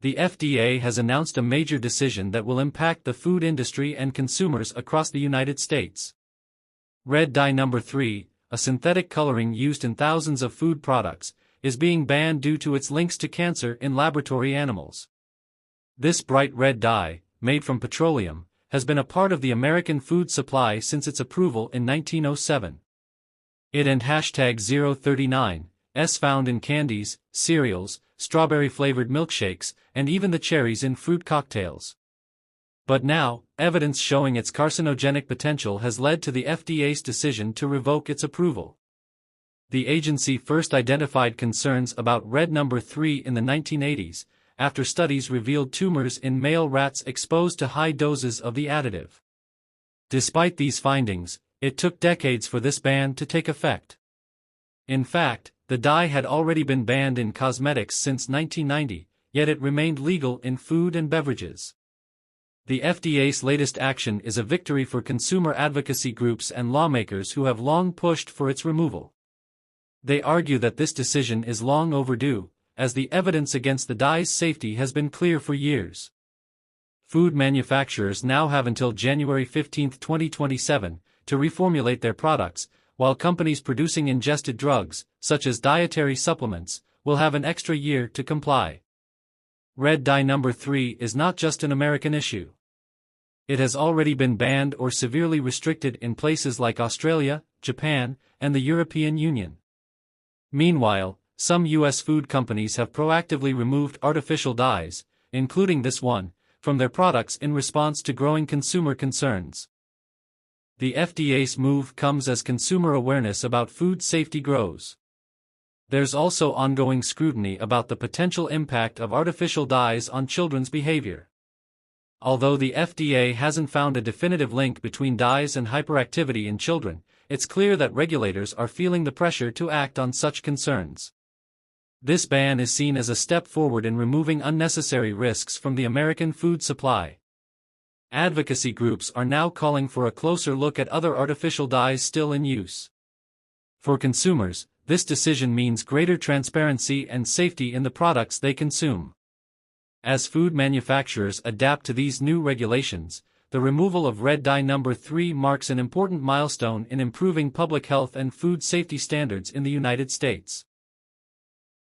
the FDA has announced a major decision that will impact the food industry and consumers across the United States. Red dye number 3, a synthetic coloring used in thousands of food products, is being banned due to its links to cancer in laboratory animals. This bright red dye, made from petroleum, has been a part of the American food supply since its approval in 1907. It and #039 is found in candies, cereals, strawberry-flavored milkshakes, and even the cherries in fruit cocktails. But now, evidence showing its carcinogenic potential has led to the FDA's decision to revoke its approval. The agency first identified concerns about red number 3 in the 1980s, after studies revealed tumors in male rats exposed to high doses of the additive. Despite these findings, it took decades for this ban to take effect. In fact, the dye had already been banned in cosmetics since 1990, yet it remained legal in food and beverages. The FDA's latest action is a victory for consumer advocacy groups and lawmakers who have long pushed for its removal. They argue that this decision is long overdue, as the evidence against the dye's safety has been clear for years. Food manufacturers now have until January 15, 2027, to reformulate their products, while companies producing ingested drugs, such as dietary supplements, will have an extra year to comply. Red dye number 3 is not just an American issue. It has already been banned or severely restricted in places like Australia, Japan, and the European Union. Meanwhile, some U.S. food companies have proactively removed artificial dyes, including this one, from their products in response to growing consumer concerns. The FDA's move comes as consumer awareness about food safety grows. There's also ongoing scrutiny about the potential impact of artificial dyes on children's behavior. Although the FDA hasn't found a definitive link between dyes and hyperactivity in children, it's clear that regulators are feeling the pressure to act on such concerns. This ban is seen as a step forward in removing unnecessary risks from the American food supply. Advocacy groups are now calling for a closer look at other artificial dyes still in use. For consumers, this decision means greater transparency and safety in the products they consume. As food manufacturers adapt to these new regulations, the removal of red dye number 3 marks an important milestone in improving public health and food safety standards in the United States.